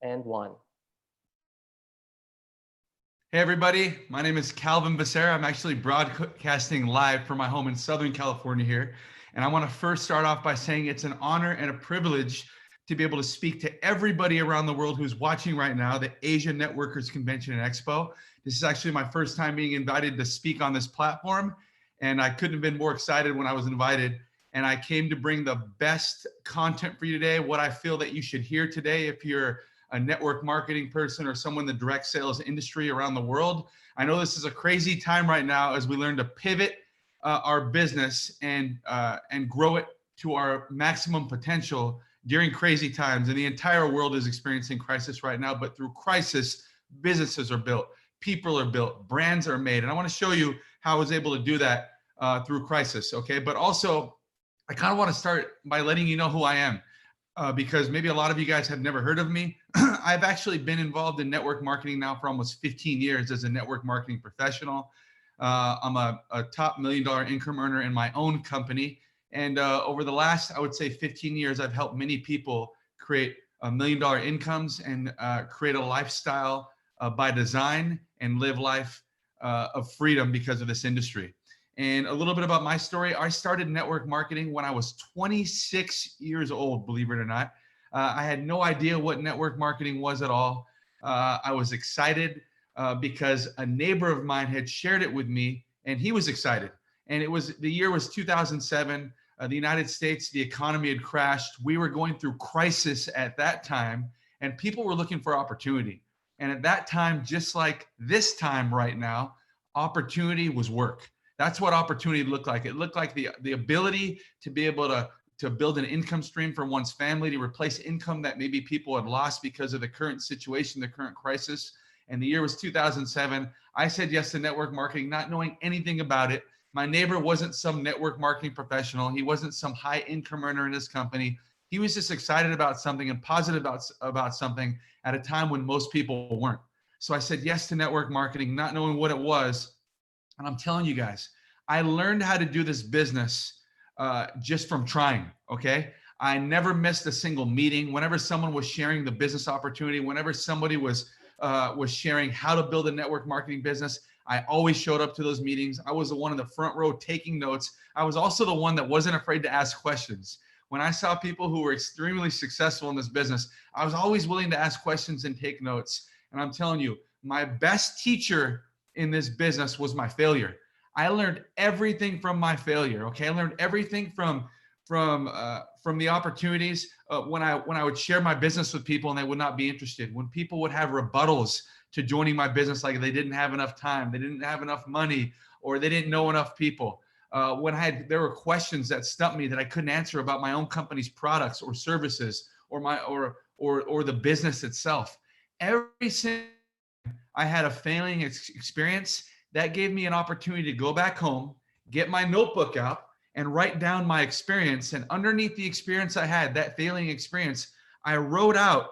and 1. Hey everybody, my name is Calvin Becerra. I'm actually broadcasting live from my home in Southern California here. And I want to first start off by saying it's an honor and a privilege to be able to speak to everybody around the world who's watching right now, the Asia Networkers Convention and Expo. This is actually my first time being invited to speak on this platform. And I couldn't have been more excited when I was invited. And I came to bring the best content for you today, what I feel that you should hear today if you're a network marketing person or someone in the direct sales industry around the world. I know this is a crazy time right now as we learn to pivot our business and grow it to our maximum potential during crazy times. And the entire world is experiencing crisis right now, but through crisis, businesses are built, people are built, brands are made. And I want to show you how I was able to do that through crisis, okay? But also, I kind of want to start by letting you know who I am. Because maybe a lot of you guys have never heard of me. I've actually been involved in network marketing now for almost 15 years as a network marketing professional. I'm a top $1 million income earner in my own company. And over the last, I would say 15 years, I've helped many people create $1 million incomes and create a lifestyle by design and live life of freedom because of this industry. And a little bit about my story. I started network marketing when I was 26 years old, believe it or not. I had no idea what network marketing was at all. I was excited because a neighbor of mine had shared it with me and he was excited. And the year was 2007. The United States, the economy had crashed. We were going through crisis at that time and people were looking for opportunity. And at that time, just like this time right now, opportunity was work. That's what opportunity looked like. It looked like the ability to be able to build an income stream for one's family, to replace income that maybe people had lost because of the current situation, the current crisis. And the year was 2007. I said yes to network marketing, not knowing anything about it. My neighbor wasn't some network marketing professional. He wasn't some high income earner in his company. He was just excited about something and positive about something at a time when most people weren't. So I said yes to network marketing, not knowing what it was. And I'm telling you guys, I learned how to do this business just from trying, okay? I never missed a single meeting. Whenever someone was sharing the business opportunity, whenever somebody was sharing how to build a network marketing business, I always showed up to those meetings. I was the one in the front row taking notes. I was also the one that wasn't afraid to ask questions. When I saw people who were extremely successful in this business, I was always willing to ask questions and take notes. And I'm telling you, my best teacher in this business was my failure. I learned everything from my failure. Okay, I learned everything from the opportunities when I would share my business with people and they would not be interested. When people would have rebuttals to joining my business, like they didn't have enough time, they didn't have enough money, or they didn't know enough people. There were questions that stumped me that I couldn't answer about my own company's products or services or the business itself. Every single I had a failing experience that gave me an opportunity to go back home, get my notebook out and write down my experience. And underneath the experience I had, that failing experience, I wrote out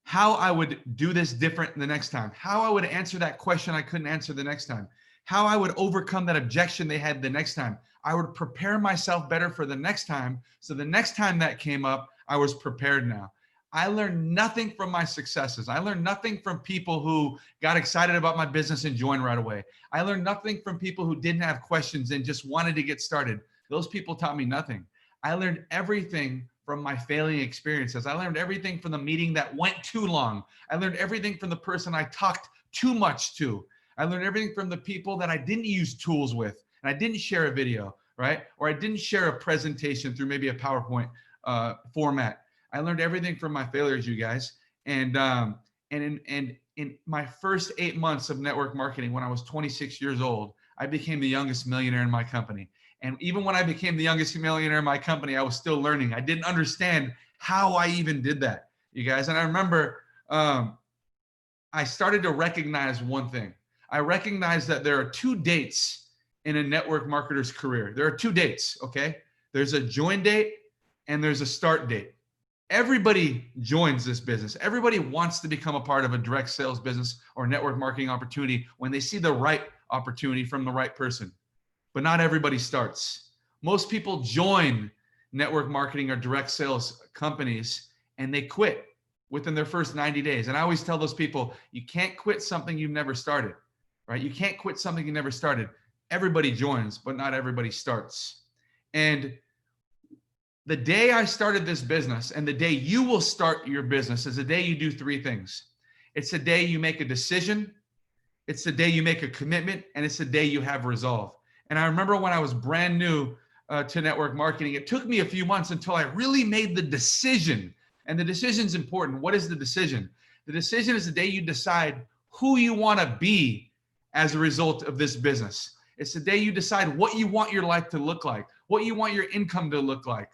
how I would do this different the next time, how I would answer that question I couldn't answer the next time, how I would overcome that objection they had the next time. I would prepare myself better for the next time. So the next time that came up, I was prepared now. I learned nothing from my successes. I learned nothing from people who got excited about my business and joined right away. I learned nothing from people who didn't have questions and just wanted to get started. Those people taught me nothing. I learned everything from my failing experiences. I learned everything from the meeting that went too long. I learned everything from the person I talked too much to. I learned everything from the people that I didn't use tools with and I didn't share a video, right? Or I didn't share a presentation through maybe a PowerPoint format. I learned everything from my failures, you guys. And in my first 8 months of network marketing, when I was 26 years old, I became the youngest millionaire in my company. And even when I became the youngest millionaire in my company, I was still learning. I didn't understand how I even did that, you guys. And I remember I started to recognize one thing. I recognized that there are 2 dates in a network marketer's career. There are 2 dates, okay? There's a join date and there's a start date. Everybody joins this business. Everybody wants to become a part of a direct sales business or network marketing opportunity when they see the right opportunity from the right person. But not everybody starts. Most people join network marketing or direct sales companies and they quit within their first 90 days. And I always tell those people, you can't quit something you've never started, right? You can't quit something you never started. Everybody joins, but not everybody starts. And the day I started this business and the day you will start your business is the day you do three things. It's the day you make a decision, it's the day you make a commitment, and it's the day you have resolve. And I remember when I was brand new to network marketing, it took me a few months until I really made the decision. And the decision's important. What is the decision? The decision is the day you decide who you want to be as a result of this business. It's the day you decide what you want your life to look like, what you want your income to look like,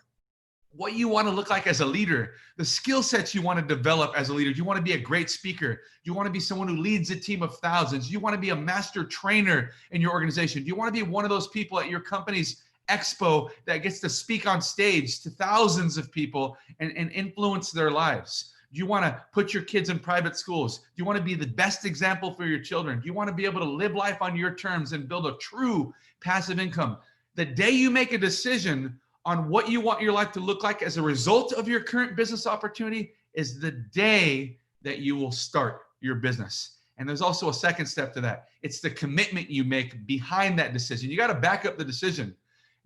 what you want to look like as a leader, the skill sets you want to develop as a leader. Do you want to be a great speaker? Do you want to be someone who leads a team of thousands? Do you want to be a master trainer in your organization? Do you want to be one of those people at your company's expo that gets to speak on stage to thousands of people and influence their lives? Do you want to put your kids in private schools? Do you want to be the best example for your children? Do you want to be able to live life on your terms and build a true passive income? The day you make a decision on what you want your life to look like as a result of your current business opportunity is the day that you will start your business. And there's also a second step to that. It's the commitment you make behind that decision. You got to back up the decision.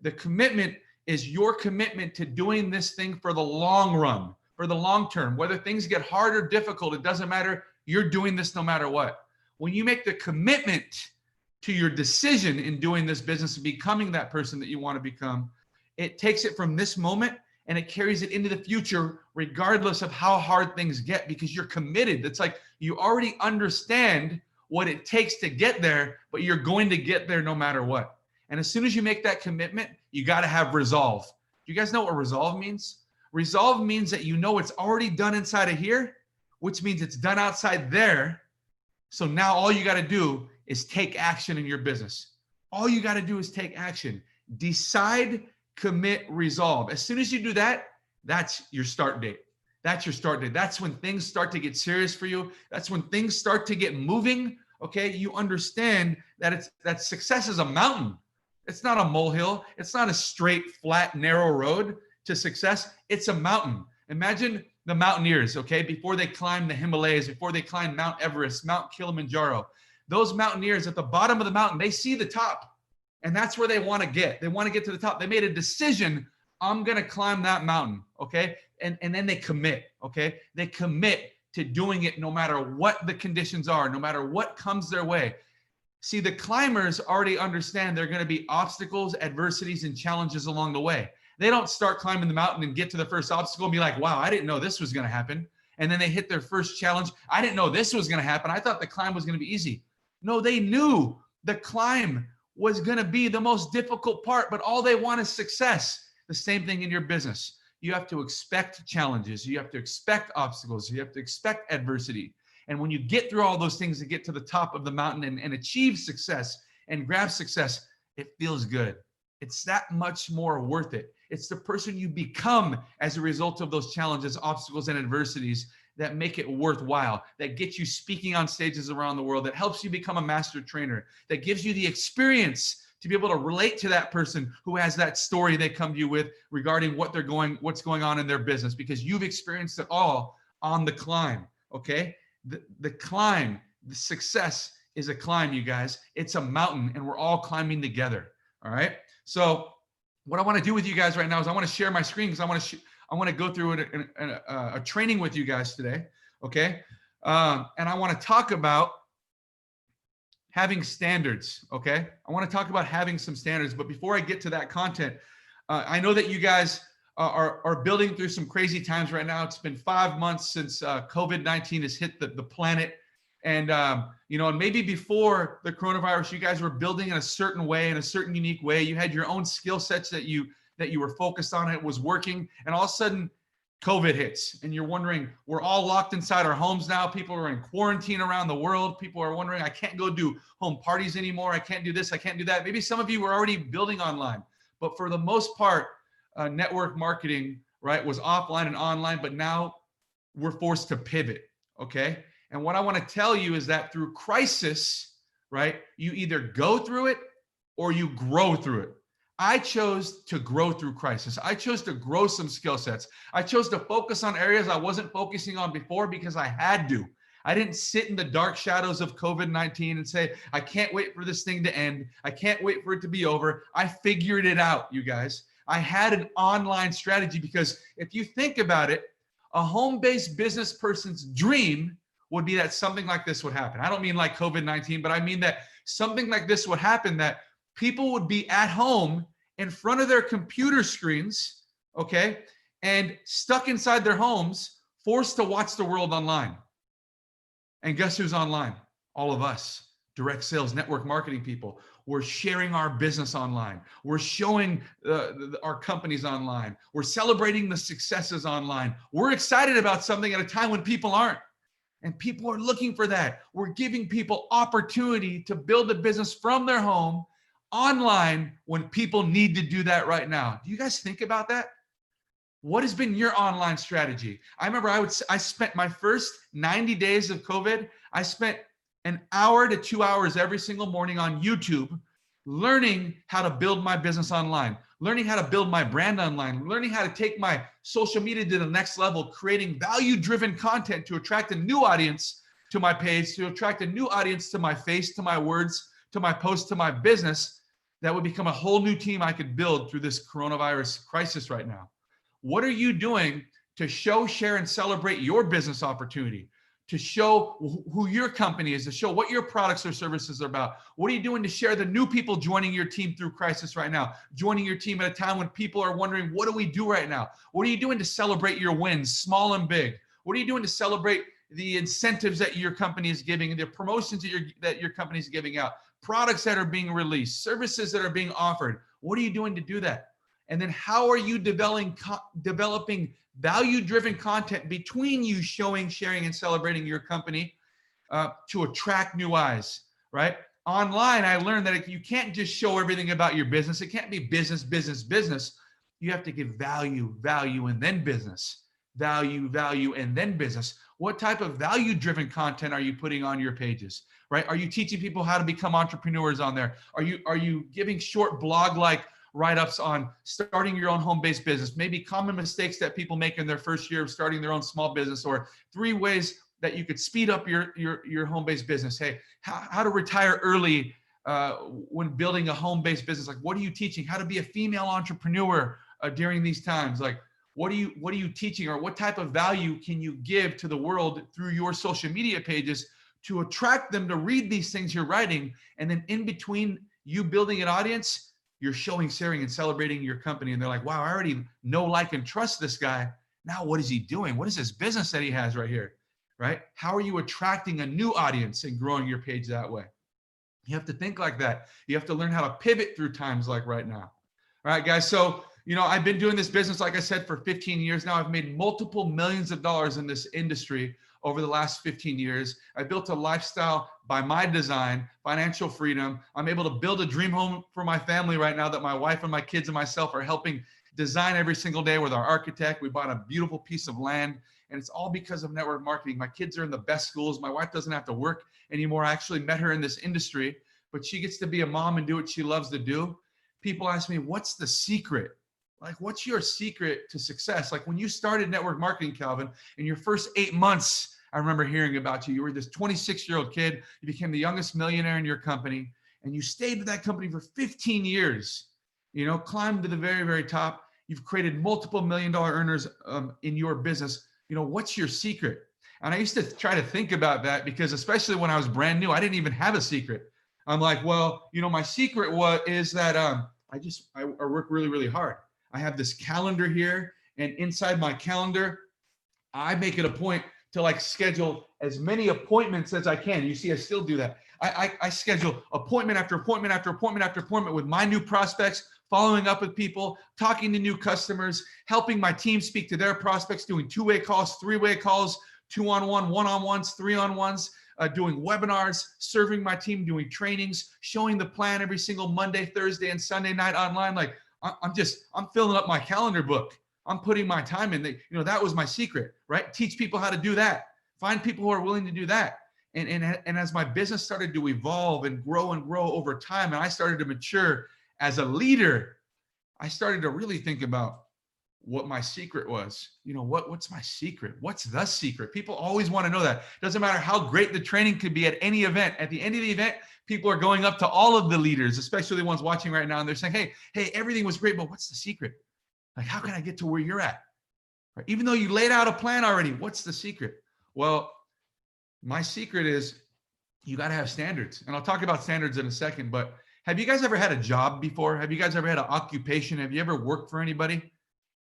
The commitment is your commitment to doing this thing for the long run, for the long term. Whether things get hard or difficult, it doesn't matter. You're doing this no matter what. When you make the commitment to your decision in doing this business and becoming that person that you want to become, it takes it from this moment and it carries it into the future, regardless of how hard things get, because you're committed. It's like you already understand what it takes to get there, but you're going to get there no matter what. And as soon as you make that commitment, you got to have resolve. Do you guys know what resolve means? Resolve means that you know it's already done inside of here, which means it's done outside there. So now all you got to do is take action in your business. All you got to do is take action. Decide, commit, resolve. As soon as you do that, that's your start date. That's your start date. That's when things start to get serious for you. That's when things start to get moving. Okay, you understand that success is a mountain. It's not a molehill. It's not a straight, flat, narrow road to success. It's a mountain. Imagine the mountaineers, okay, before they climb the Himalayas, before they climb Mount Everest, Mount Kilimanjaro. Those mountaineers at the bottom of the mountain, they see the top. And that's where they want to get. They want to get to the top. They made a decision, I'm going to climb that mountain, okay? And then they commit, okay? They commit to doing it no matter what the conditions are, no matter what comes their way. See, the climbers already understand there are going to be obstacles, adversities, and challenges along the way. They don't start climbing the mountain and get to the first obstacle and be like, wow, I didn't know this was going to happen. And then they hit their first challenge. I didn't know this was going to happen. I thought the climb was going to be easy. No, they knew the climb was going to be the most difficult part, but all they want is success. The same thing in your business. You have to expect challenges. You have to expect obstacles. You have to expect adversity. And when you get through all those things to get to the top of the mountain and achieve success and grab success, it feels good. It's that much more worth it. It's the person you become as a result of those challenges, obstacles, and adversities that make it worthwhile, that get you speaking on stages around the world, that helps you become a master trainer, that gives you the experience to be able to relate to that person who has that story they come to you with regarding what's going on in their business, because you've experienced it all on the climb, okay? The climb, the success is a climb, you guys. It's a mountain, and we're all climbing together, all right? So what I want to do with you guys right now is I want to share my screen because I want to go through a training with you guys today, okay? And I want to talk about having standards, okay? I want to talk about having some standards, but before I get to that content, I know that you guys are building through some crazy times right now. It's been 5 months since COVID-19 has hit the planet. And, and maybe before the coronavirus, you guys were building in a certain way, in a certain unique way. You had your own skill sets that you were focused on. It was working. And all of a sudden, COVID hits. And you're wondering, we're all locked inside our homes now. People are in quarantine around the world. People are wondering, I can't go do home parties anymore. I can't do this. I can't do that. Maybe some of you were already building online. But for the most part, network marketing, right, was offline and online. But now we're forced to pivot, okay? And what I want to tell you is that through crisis, right, you either go through it or you grow through it. I chose to grow through crisis. I chose to grow some skill sets. I chose to focus on areas I wasn't focusing on before because I had to. I didn't sit in the dark shadows of COVID-19 and say, I can't wait for this thing to end. I can't wait for it to be over. I figured it out, you guys. I had an online strategy because if you think about it, a home-based business person's dream would be that something like this would happen. I don't mean like COVID-19, but I mean that something like this would happen, that people would be at home in front of their computer screens, okay, and stuck inside their homes, forced to watch the world online. And guess who's online? All of us, direct sales, network marketing people. We're sharing our business online. We're showing our companies online. We're celebrating the successes online. We're excited about something at a time when people aren't. And people are looking for that. We're giving people opportunity to build a business from their home online when people need to do that right now. Do you guys think about that? What has been your online strategy? I remember I spent my first 90 days of COVID, I spent an hour to 2 hours every single morning on YouTube learning how to build my business online, learning how to build my brand online, learning how to take my social media to the next level, creating value-driven content to attract a new audience to my page, to attract a new audience to my face, to my words, to my posts, to my business. That would become a whole new team I could build through this coronavirus crisis right now. What are you doing to show, share, and celebrate your business opportunity, to show who your company is, to show what your products or services are about? What are you doing to share the new people joining your team through crisis right now, joining your team at a time when people are wondering, what do we do right now? What are you doing to celebrate your wins, small and big? What are you doing to celebrate the incentives that your company is giving, the promotions that your company is giving out, products that are being released, services that are being offered? What are you doing to do that? And then how are you developing value-driven content between you showing, sharing, and celebrating your company to attract new eyes, right? Online, I learned that you can't just show everything about your business. It can't be business, business, business. You have to give value, value, and then business. Value, value, and then business. What type of value-driven content are you putting on your pages, right? Are you teaching people how to become entrepreneurs on there? Are you giving short blog-like write-ups on starting your own home-based business, maybe common mistakes that people make in their first year of starting their own small business, or 3 ways that you could speed up your home-based business? Hey, how to retire early when building a home-based business? Like, what are you teaching? How to be a female entrepreneur during these times? Like, what are you teaching, or what type of value can you give to the world through your social media pages to attract them to read these things you're writing? And then in between you building an audience, you're showing, sharing, and celebrating your company. And they're like, wow, I already know, like, and trust this guy. Now, what is he doing? What is this business that he has right here, right? How are you attracting a new audience and growing your page that way? You have to think like that. You have to learn how to pivot through times like right now. All right, guys. So, I've been doing this business, like I said, for 15 years now. I've made multiple millions of dollars in this industry over the last 15 years. I built a lifestyle by my design, financial freedom. I'm able to build a dream home for my family right now that my wife and my kids and myself are helping design every single day with our architect. We bought a beautiful piece of land, and it's all because of network marketing. My kids are in the best schools. My wife doesn't have to work anymore. I actually met her in this industry, but she gets to be a mom and do what she loves to do. People ask me, what's the secret? Like, what's your secret to success? Like, when you started network marketing, Calvin, in your first 8 months, I remember hearing about you. You were this 26-year-old kid. You became the youngest millionaire in your company, and you stayed with that company for 15 years, climbed to the very, very top. You've created multiple million-dollar earners in your business. What's your secret? And I used to try to think about that, because especially when I was brand new, I didn't even have a secret. I'm like, well, my secret is that I work really, really hard. I have this calendar here, and inside my calendar, I make it a point to schedule as many appointments as I can. You see, I still do that. I schedule appointment after appointment after appointment after appointment with my new prospects, following up with people, talking to new customers, helping my team speak to their prospects, doing 2-way calls, 3-way calls, 2-on-1, 1-on-1s, 3-on-1s, doing webinars, serving my team, doing trainings, showing the plan every single Monday, Thursday, and Sunday night online. I'm filling up my calendar book. I'm putting my time in. That was my secret, right? Teach people how to do that. Find people who are willing to do that. And as my business started to evolve and grow over time, and I started to mature as a leader, I started to really think about what my secret was. What's my secret? What's the secret? People always want to know that. Doesn't matter how great the training could be at any event. At the end of the event, people are going up to all of the leaders, especially the ones watching right now, and they're saying, hey, everything was great, but what's the secret? Like, how can I get to where you're at? Right? Even though you laid out a plan already, what's the secret? Well, my secret is you got to have standards. And I'll talk about standards in a second, but have you guys ever had a job before? Have you guys ever had an occupation? Have you ever worked for anybody?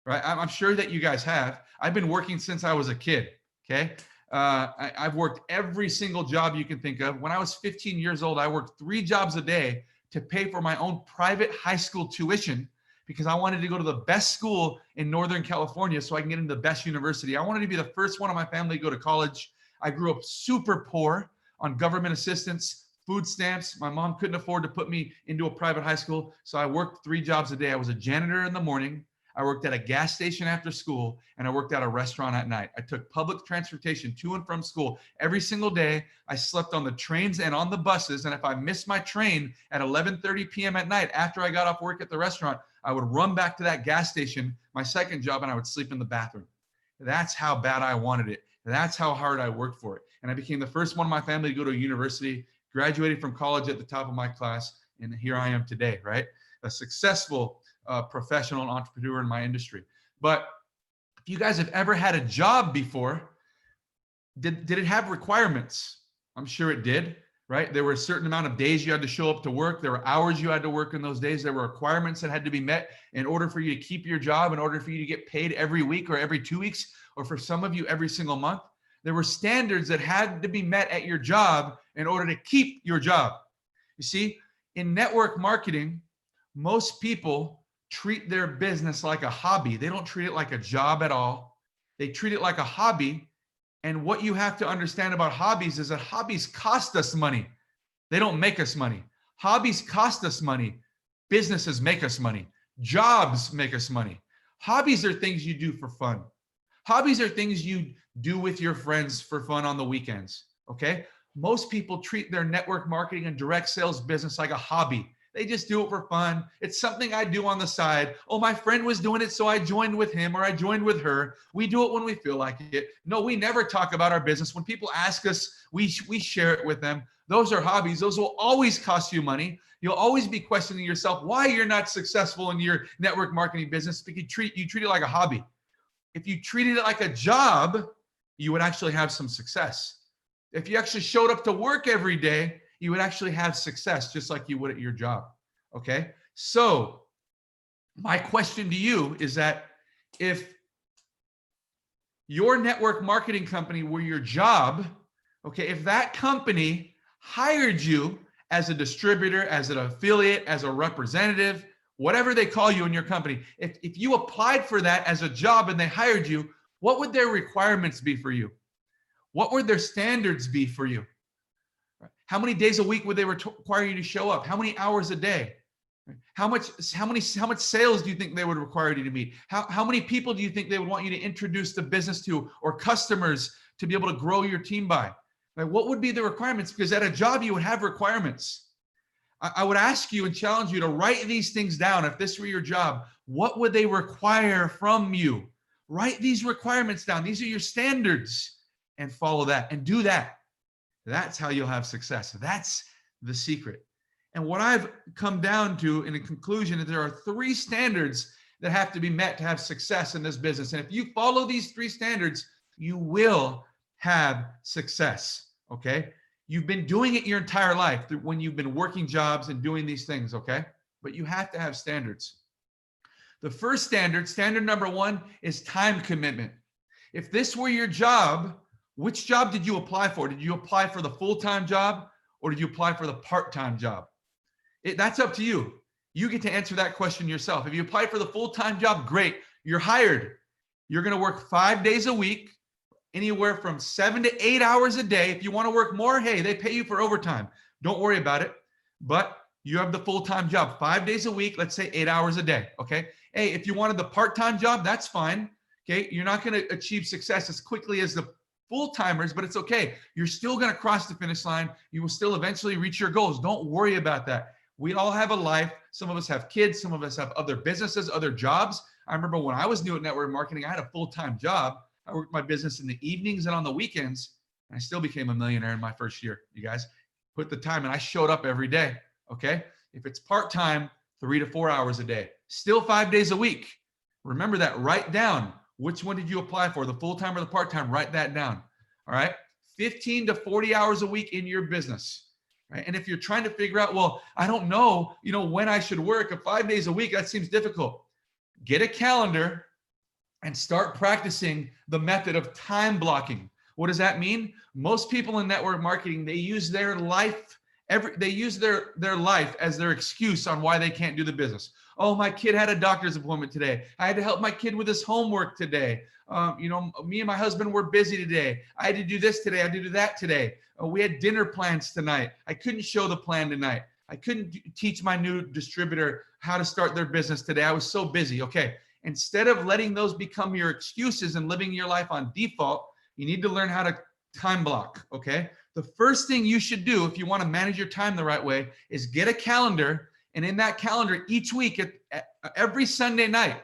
Right? I'm sure that you guys have. I've been working since I was a kid. Okay. I've worked every single job you can think of. When I was 15 years old, I worked 3 jobs a day to pay for my own private high school tuition because I wanted to go to the best school in Northern California so I can get into the best university. I wanted to be the first one in my family to go to college. I grew up super poor on government assistance, food stamps. My mom couldn't afford to put me into a private high school. So I worked 3 jobs a day. I was a janitor in the morning. I worked at a gas station after school, and I worked at a restaurant at night. I took public transportation to and from school every single day. I slept on the trains and on the buses. And if I missed my train at 11:30 p.m. at night after I got off work at the restaurant, I would run back to that gas station, my second job, and I would sleep in the bathroom. That's how bad I wanted it. That's how hard I worked for it. And I became the first one in my family to go to a university, graduated from college at the top of my class, and here I am today, right? A successful professional and entrepreneur in my industry. But if you guys have ever had a job before, did it have requirements? I'm sure it did, right? There were a certain amount of days you had to show up to work. There were hours you had to work in those days. There were requirements that had to be met in order for you to keep your job, in order for you to get paid every week or every 2 weeks, or for some of you every single month. There were standards that had to be met at your job in order to keep your job. You see, in network marketing, most people treat their business like a hobby. They don't treat it like a job at all. They treat it like a hobby. And what you have to understand about hobbies is that hobbies cost us money. They don't make us money. Hobbies cost us money. Businesses make us money. Jobs make us money. Hobbies are things you do for fun. Hobbies are things you do with your friends for fun on the weekends. Okay? Most people treat their network marketing and direct sales business like a hobby. They just do it for fun. It's something I do on the side. Oh, my friend was doing it, so I joined with him or I joined with her. We do it when we feel like it. No, we never talk about our business. When people ask us, we share it with them. Those are hobbies. Those will always cost you money. You'll always be questioning yourself why you're not successful in your network marketing business because you treat it like a hobby. If you treated it like a job, you would actually have some success. If you actually showed up to work every day, you would actually have success just like you would at your job. Okay. So my question to you is that if your network marketing company were your job, okay, if that company hired you as a distributor, as an affiliate, as a representative, whatever they call you in your company, if you applied for that as a job and they hired you, what would their requirements be for you? What would their standards be for you? How many days a week would they require you to show up? How many hours a day? How much sales do you think they would require you to meet? How many people do you think they would want you to introduce the business to or customers to be able to grow your team by? Right? What would be the requirements? Because at a job, you would have requirements. I would ask you and challenge you to write these things down. If this were your job, what would they require from you? Write these requirements down. These are your standards and follow that and do that. That's how you'll have success. That's the secret. And what I've come down to in a conclusion is there are 3 standards that have to be met to have success in this business. And if you follow these 3 standards, you will have success. Okay. You've been doing it your entire life when you've been working jobs and doing these things. Okay. But you have to have standards. The first standard number 1 is time commitment. If this were your job, which job did you apply for? Did you apply for the full-time job or did you apply for the part-time job? That's up to you. You get to answer that question yourself. If you apply for the full-time job, great. You're hired. You're going to work 5 days a week, anywhere from 7 to 8 hours a day. If you want to work more, hey, they pay you for overtime. Don't worry about it. But you have the full-time job, 5 days a week, let's say 8 hours a day. Okay. Hey, if you wanted the part-time job, that's fine. Okay. You're not going to achieve success as quickly as the full-timers, but it's okay. You're still going to cross the finish line. You will still eventually reach your goals. Don't worry about that. We all have a life. Some of us have kids. Some of us have other businesses, other jobs. I remember when I was new at network marketing, I had a full-time job. I worked my business in the evenings and on the weekends. And I still became a millionaire in my first year. You guys put the time, and I showed up every day. Okay. If it's part-time, 3 to 4 hours a day, still 5 days a week. Remember that. Write down which one did you apply for, the full-time or the part-time. Write that down. All right. 15 to 40 hours a week in your business. Right? And if you're trying to figure out, well, I don't know, when I should work 5 days a week, that seems difficult. Get a calendar and start practicing the method of time blocking. What does that mean? Most people in network marketing, they use their life their life as their excuse on why they can't do the business. Oh, my kid had a doctor's appointment today. I had to help my kid with his homework today. Me and my husband were busy today. I had to do this today. I had to do that today. We had dinner plans tonight. I couldn't show the plan tonight. I couldn't teach my new distributor how to start their business today. I was so busy. Okay. Instead of letting those become your excuses and living your life on default, you need to learn how to time block. Okay. The first thing you should do if you want to manage your time the right way is get a calendar. And in that calendar, each week, every Sunday night,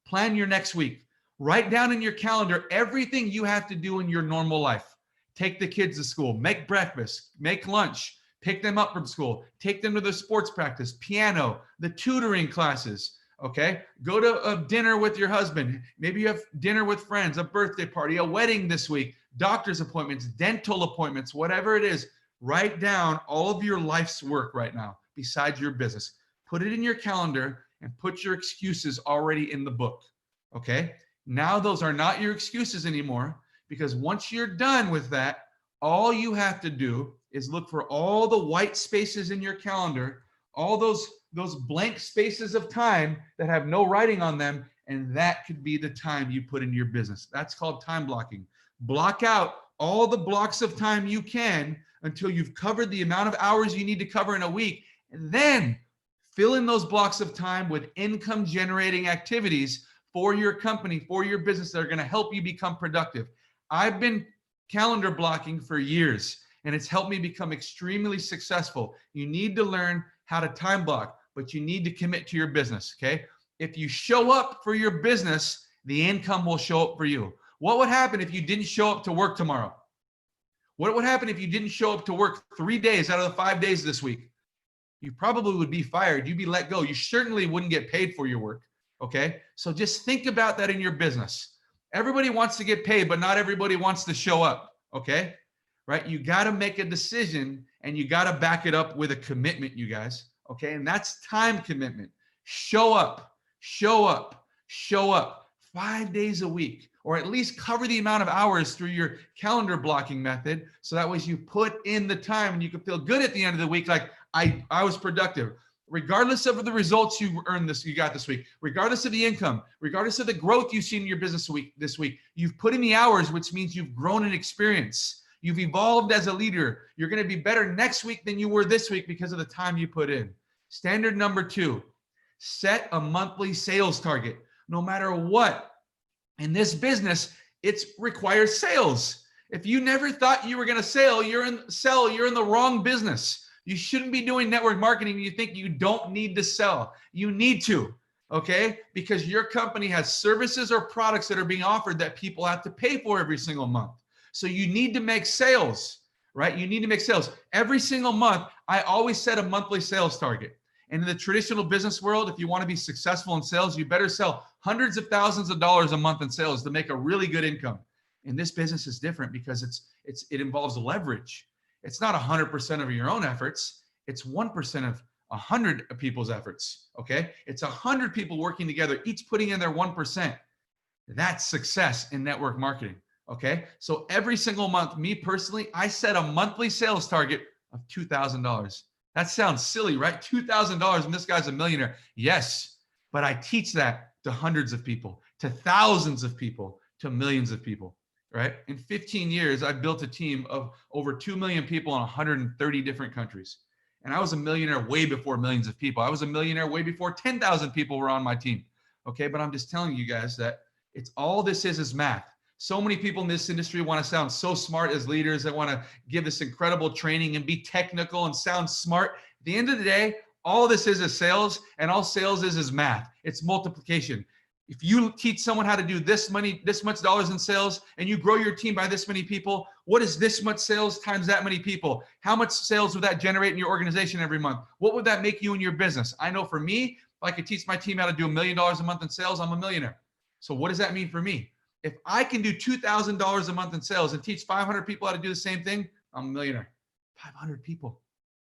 plan your next week. Write down in your calendar everything you have to do in your normal life. Take the kids to school, make breakfast, make lunch, pick them up from school, take them to the sports practice, piano, the tutoring classes. Okay. Go to a dinner with your husband. Maybe you have dinner with friends, a birthday party, a wedding this week, doctor's appointments, dental appointments, whatever it is. Write down all of your life's work right now besides your business. Put it in your calendar and put your excuses already in the book. Okay. Now those are not your excuses anymore, because once you're done with that, all you have to do is look for all the white spaces in your calendar, all those blank spaces of time that have no writing on them, and that could be the time you put in your business. That's called time blocking. Block out all the blocks of time you can until you've covered the amount of hours you need to cover in a week, and then fill in those blocks of time with income generating activities for your company, for your business, that are going to help you become productive. I've been calendar blocking for years, and it's helped me become extremely successful. You need to learn how to time block, but you need to commit to your business. Okay. If you show up for your business, the income will show up for you. What would happen if you didn't show up to work tomorrow? What would happen if you didn't show up to work 3 days out of the 5 days this week? You probably would be fired. You'd be let go. You certainly wouldn't get paid for your work. Okay. So just think about that in your business. Everybody wants to get paid, but not everybody wants to show up. Okay. Right. You got to make a decision, and you got to back it up with a commitment, you guys. Okay. And that's time commitment. Show up, show up, show up 5 days a week, or at least cover the amount of hours through your calendar blocking method. So that way you put in the time and you can feel good at the end of the week. Like I was productive. Regardless of the results you got this week, regardless of the income, regardless of the growth you've seen in your business this week, you've put in the hours, which means you've grown in experience. You've evolved as a leader. You're going to be better next week than you were this week because of the time you put in. Standard number 2, set a monthly sales target. No matter what, in this business, it requires sales. If you never thought you were going to sell, you're in the wrong business. You shouldn't be doing network marketing. You think you don't need to sell. You need to, okay? Because your company has services or products that are being offered that people have to pay for every single month. So you need to make sales, right? You need to make sales. Every single month, I always set a monthly sales target. And in the traditional business world, if you want to be successful in sales, you better sell hundreds of thousands of dollars a month in sales to make a really good income. And this business is different because it involves leverage. It's not 100% of your own efforts. It's 1% of 100 people's efforts. Okay. It's 100 people working together, each putting in their 1%. That's success in network marketing. Okay. So every single month, me personally, I set a monthly sales target of $2,000. That sounds silly, right? $2,000 and this guy's a millionaire. Yes. But I teach that to hundreds of people, to thousands of people, to millions of people. Right? In 15 years, I've built a team of over 2 million people in 130 different countries. And I was a millionaire way before millions of people. I was a millionaire way before 10,000 people were on my team. Okay. But I'm just telling you guys that it's all this is math. So many people in this industry want to sound so smart as leaders. They want to give this incredible training and be technical and sound smart. At the end of the day, All this is sales, and all sales is math. It's multiplication. If you teach someone how to do this much dollars in sales, and you grow your team by this many people, what is this much sales times that many people? How much sales would that generate in your organization every month? What would that make you in your business? I know for me, if I could teach my team how to do $1 million a month in sales, I'm a millionaire. So what does that mean for me? If I can do $2,000 a month in sales and teach 500 people how to do the same thing, I'm a millionaire. 500 people.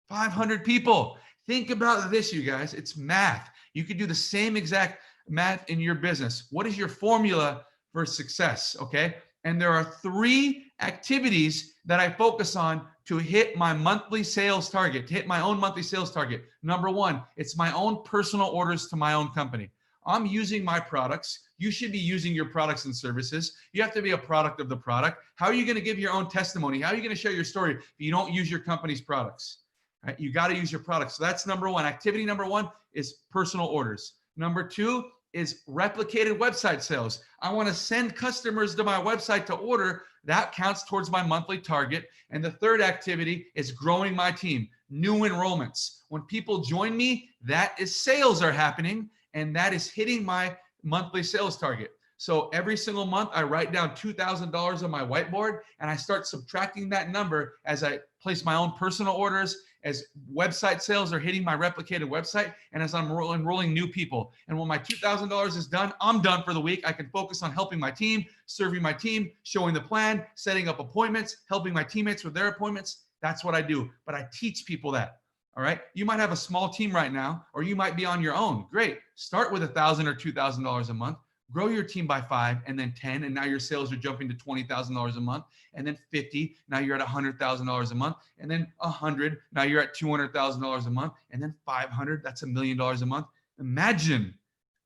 500 people. Think about this, you guys. It's math. You could do the same exact math in your business. What is your formula for success? Okay. And there are 3 activities that I focus on to hit my monthly sales target, to hit my own monthly sales target. Number 1, it's my own personal orders to my own company. I'm using my products. You should be using your products and services. You have to be a product of the product. How are you going to give your own testimony? How are you going to share your story if you don't use your company's products? Right? You got to use your products. So that's number 1. Activity number 1 is personal orders. Number 2 is replicated website sales. I want to send customers to my website to order. That counts towards my monthly target. And the third activity is growing my team, new enrollments. When people join me, that is sales are happening, and that is hitting my monthly sales target. So every single month, I write down $2,000 on my whiteboard, and I start subtracting that number as I place my own personal orders, as website sales are hitting my replicated website, and as I'm enrolling new people. And when my $2,000 is done, I'm done for the week. I can focus on helping my team, serving my team, showing the plan, setting up appointments, helping my teammates with their appointments. That's what I do. But I teach people that. All right. You might have a small team right now, or you might be on your own. Great. Start with $1,000 or $2,000 a month. Grow your team by 5, and then 10, and now your sales are jumping to $20,000 a month, and then 50. Now you're at $100,000 a month, and then 100. Now you're at $200,000 a month, and then 500. That's $1 million a month. Imagine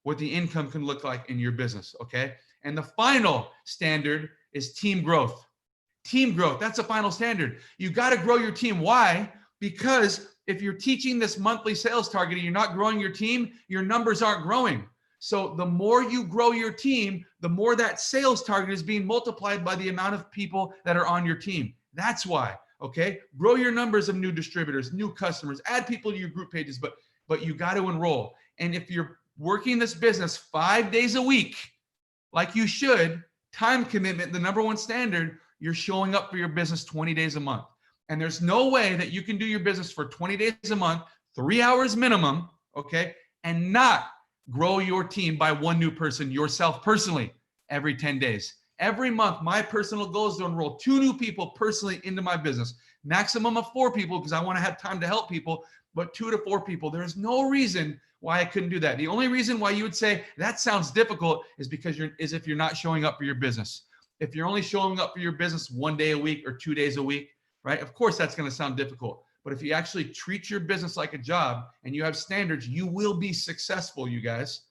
what the income can look like in your business. Okay. And the final standard is team growth. Team growth. That's the final standard. You got to grow your team. Why? Because if you're teaching this monthly sales target and you're not growing your team, your numbers aren't growing. So the more you grow your team, the more that sales target is being multiplied by the amount of people that are on your team. That's why, okay? Grow your numbers of new distributors, new customers, add people to your group pages, but you got to enroll. And if you're working this business 5 days a week, like you should, time commitment, the number 1 standard, you're showing up for your business 20 days a month. And there's no way that you can do your business for 20 days a month, 3 hours minimum, okay, and not grow your team by 1 new person, yourself personally, every 10 days. Every month, my personal goal is to enroll 2 new people personally into my business. Maximum of 4 people, because I want to have time to help people, but 2 to 4 people. There's no reason why I couldn't do that. The only reason why you would say that sounds difficult is because if you're not showing up for your business. If you're only showing up for your business 1 day a week or 2 days a week, right? Of course, that's going to sound difficult. But if you actually treat your business like a job and you have standards, you will be successful, you guys.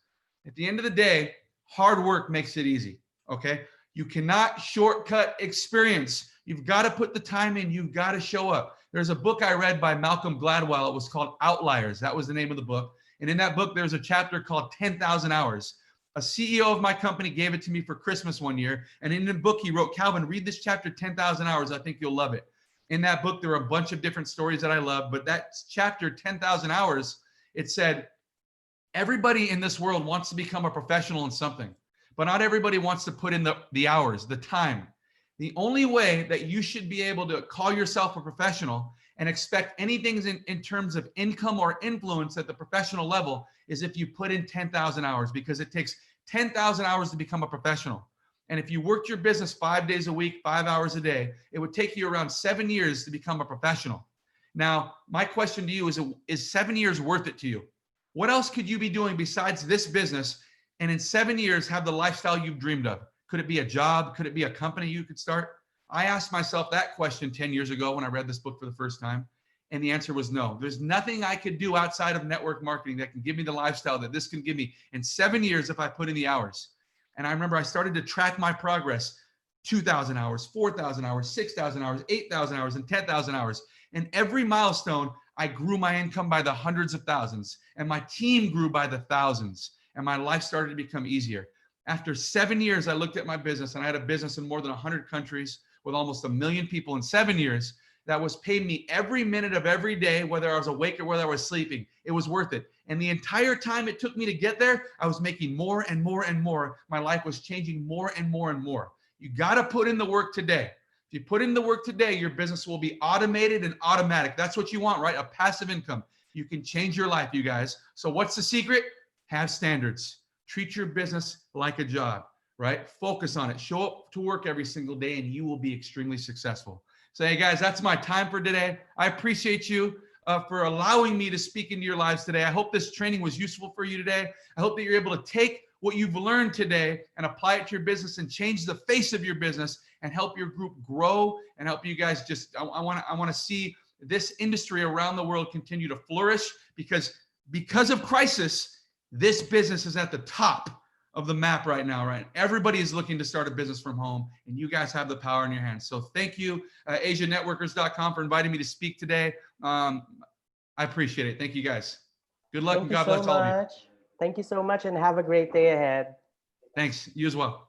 At the end of the day, hard work makes it easy, okay? You cannot shortcut experience. You've got to put the time in. You've got to show up. There's a book I read by Malcolm Gladwell. It was called Outliers. That was the name of the book. And in that book, there's a chapter called 10,000 Hours. A CEO of my company gave it to me for Christmas one year. And in the book, he wrote, Calvin, read this chapter 10,000 Hours. I think you'll love it. In that book, there are a bunch of different stories that I love, but that chapter, 10,000 Hours, it said, everybody in this world wants to become a professional in something, but not everybody wants to put in the hours, the time. The only way that you should be able to call yourself a professional and expect anything in terms of income or influence at the professional level is if you put in 10,000 hours, because it takes 10,000 hours to become a professional. And if you worked your business 5 days a week, 5 hours a day, it would take you around 7 years to become a professional. Now, my question to you is 7 years worth it to you? What else could you be doing besides this business and in 7 years have the lifestyle you've dreamed of? Could it be a job? Could it be a company you could start? I asked myself that question 10 years ago when I read this book for the first time. And the answer was no. There's nothing I could do outside of network marketing that can give me the lifestyle that this can give me in 7 years if I put in the hours. And I remember I started to track my progress, 2,000 hours, 4,000 hours, 6,000 hours, 8,000 hours, and 10,000 hours. And every milestone, I grew my income by the hundreds of thousands, and my team grew by the thousands, and my life started to become easier. After 7 years, I looked at my business, and I had a business in more than 100 countries with almost 1 million people in 7 years. that was paying me every minute of every day, whether I was awake or whether I was sleeping. It was worth it. And the entire time it took me to get there, I was making more and more and more. My life was changing more and more and more. You got to put in the work today. If you put in the work today, your business will be automated and automatic. That's what you want, right? A passive income. You can change your life, you guys. So what's the secret? Have standards. Treat your business like a job, right? Focus on it. Show up to work every single day and you will be extremely successful. So, hey guys, that's my time for today. I appreciate you for allowing me to speak into your lives today. I hope this training was useful for you today. I hope that you're able to take what you've learned today and apply it to your business and change the face of your business and help your group grow and help you guys just, I want to see this industry around the world continue to flourish because of crisis, this business is at the top of the map right now, right? Everybody is looking to start a business from home and you guys have the power in your hands. So thank you, AsiaNetworkers.com, for inviting me to speak today. I appreciate it. Thank you guys. Good luck and God bless all of you. Thank you so much and have a great day ahead. Thanks. You as well.